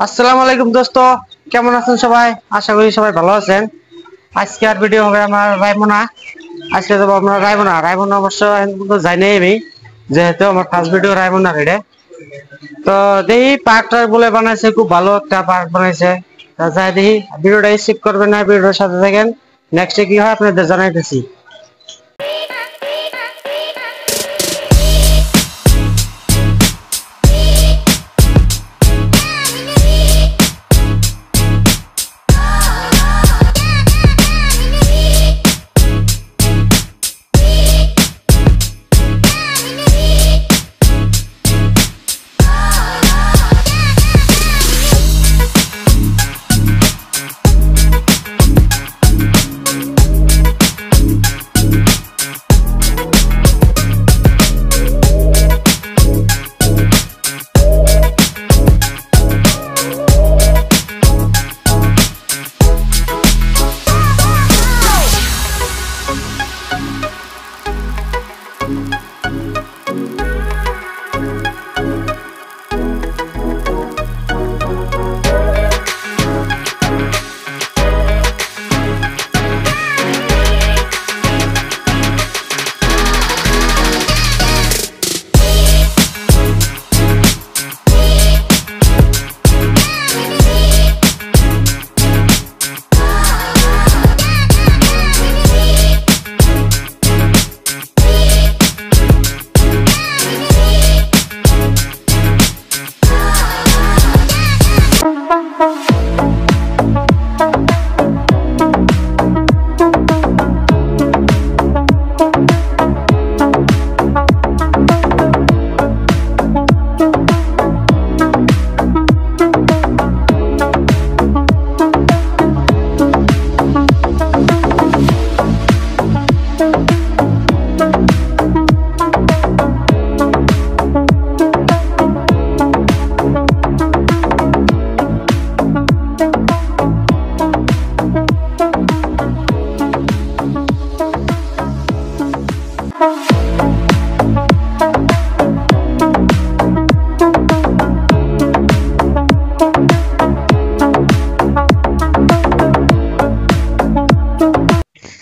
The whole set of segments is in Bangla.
আসসালামু আলাইকুম দোস্ত, কেমন আছেন সবাই? আশা করি সবাই ভালো আছেন। আজকে আর ভিডিও হবে আমার রায়মনা। আজকে যাবো আমরা রায়মনা। রায়মনা অবশ্য এখন পর্যন্ত যাই নাই আমি, যেহেতু আমার ফার্স্ট ভিডিও রায়মনা রেডে। তো দেখি পার্কটা বলে বানাইছে, খুব ভালো একটা পার্ক বানাইছে। তা যাই দেখি, ভিডিওটা স্কিপ করবেন না, ভিডিওর সাথে থাকেন। নেক্সটে কি হয় আপনাদের জানাইতেছি।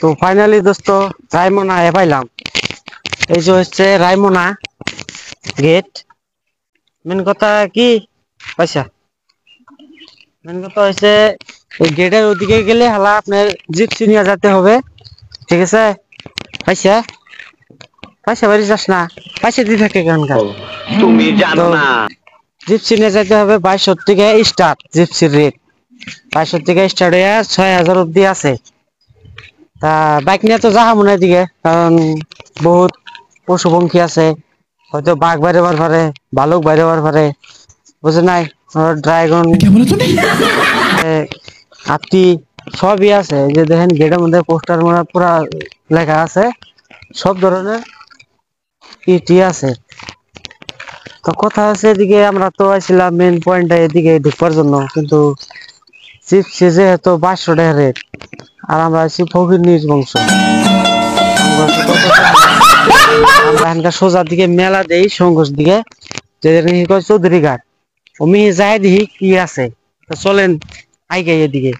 তো ফাইনালি দোস্ত রায়মনা পাইলাম। এই যে হচ্ছে রায়মনা গেট। মেন কথা কি পয়সা, মেন কথা হচ্ছে এই গেটের ওদিকে গেলে হালা আপনার জিপসি নিয়ে যেতে হবে, ঠিক আছে? পয়সা পয়সা বাড়ি যাস না, পয়সা দিয়ে থাকে এখানকার, তুমি জানো না। জিপসি নিয়ে যেতে হবে 2200 থেকে স্টার্ট, জিপসির রেট 2200 থেকে স্টার্ট হয়ে 6000 অব্দি আছে। তা বাইক নিয়ে তো যাহা মনে দিকে, কারণ বহুত পশু পঙ্খী আছে, হয়তো বাঘ বাইরে বার পারে, ভালুক বাইরে বার পারে, বুঝে নাই? ড্রাগন, হাতি সবই আছে। এই যে দেখেন গেটের মধ্যে পোস্টার মোড়া পুরা লেখা আছে, সব ধরনের ইটি আছে। তো কথা আছে এদিকে আমরা তো আসছিলাম মেন পয়েন্টটা এদিকে ঢুকবার জন্য, কিন্তু চিপসি যেহেতু 500 টাকা রেট, আর আমরা আছি ফকির বংশ, আমরা এখানকার সোজার দিকে মেলা দেই সংঘর্ষ দিকে, চৌধুরী ঘাট। আমি যাই দেখি কি আছে। তো চলেন আইগে এদিকে।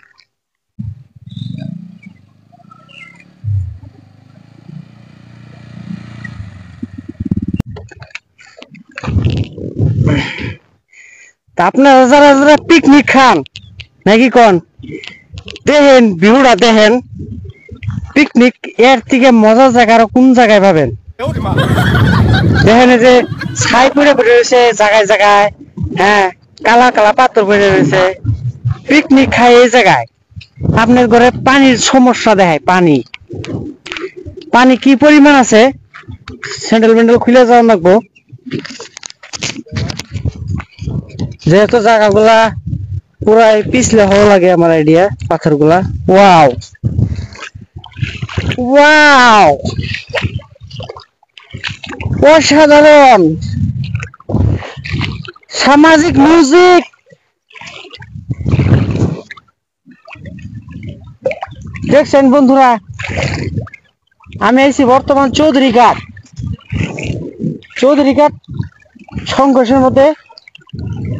তা আপনারা যারা যারা পিকনিক খান নাকি কন, দেখেন ভিউটা দেখেন। পিকনিক এর থেকে মজার জায়গা আর কোন জায়গায় পাবেন? দেখেন যে ছাই পড়ে পড়ে রয়েছে জায়গায় জায়গায়, হ্যাঁ, কালা কালা পাথর পড়ে রয়েছে। পিকনিক খাই এই জায়গায় আপনার ঘরে পানির সমস্যা দেখায়। পানি পানি কি পরিমাণ আছে, স্যান্ডেল ম্যান্ডেল খুলে যাওয়া লাগবো, যেহেতু জায়গাগুলা পুরাই পিছলে হওয়া লাগে আমার আইডিয়া। পাথর গুলা ওয়াও ওয়াও, অসাধারণ সামাজিক মিউজিক। দেখছেন বন্ধুরা, আমি আইছি বর্তমান চৌধুরী ঘাট সংঘর্ষের মধ্যে,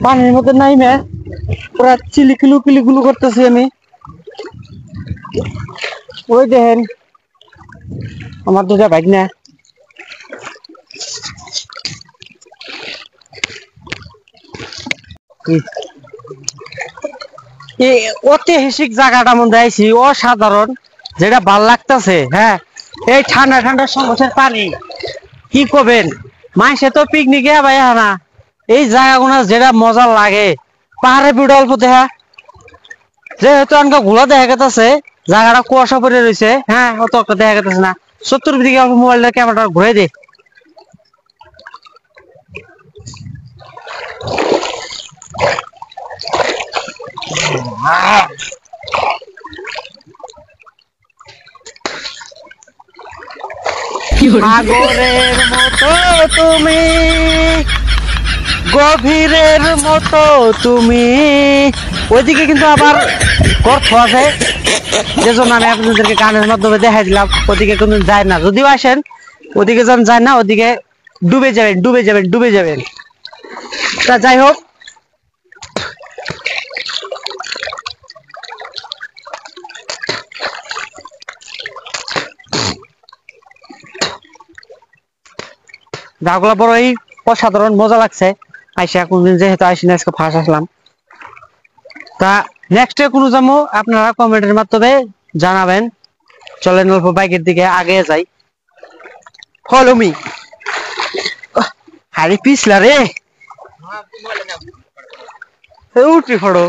পানির মধ্যে নাইমে পুরা চিলিকুলু কিলিকুলু করতেছি আমি। ওই দেখেন আমার দুটা বাইক না, এই ঐতিহাসিক জায়গাটা মধ্যে আইছি, অসাধারণ, যেটা ভাল লাগতেছে। হ্যাঁ, এই ঠান্ডা ঠান্ডা সমুদ্রের পানি, কি করবেন, মাইসে তো পিকনিকে ভাই না, এই জায়গাগুলো যেটা মজা লাগে, পাহাড়ে ভিড় অল্প দেখা, যেহেতু আমাকে ঘোলা দেখা গেছে, জায়গাটা কুয়াশা পড়ে রয়েছে। হ্যাঁ, অত একটা দেখা গেছে না, চতুর্দিকে অল্প মোবাইলের ক্যামেরাটা ঘুরে দে। সাগরের মতো তুমি, গভীরের মতো তুমি, ওইদিকে কিন্তু আবার গর্ত আছে, যে জন্য আমি আপনাদেরকে গানের মাধ্যমে দেখাই দিলাম। ওদিকে কিন্তু যায় না, যদিও আসেন ওদিকে যখন যায় না, ওদিকে ডুবে যাবেন ডুবে যাবেন ডুবে যাবেন। তা যাই হোক, জায়গাগুলো বড়ই অসাধারণ, মজা লাগছে আইসা। কোনদিন যেহেতু আইসি না, আজকে ফার্স্ট আসলাম। তা নেক্সট কোনো যাবো আপনারা কমেন্টের মাধ্যমে জানাবেন। চলেন অল্প বাইকের দিকে আগে যাই। Follow me. হারি পিছলা রে, উঠি ফটো।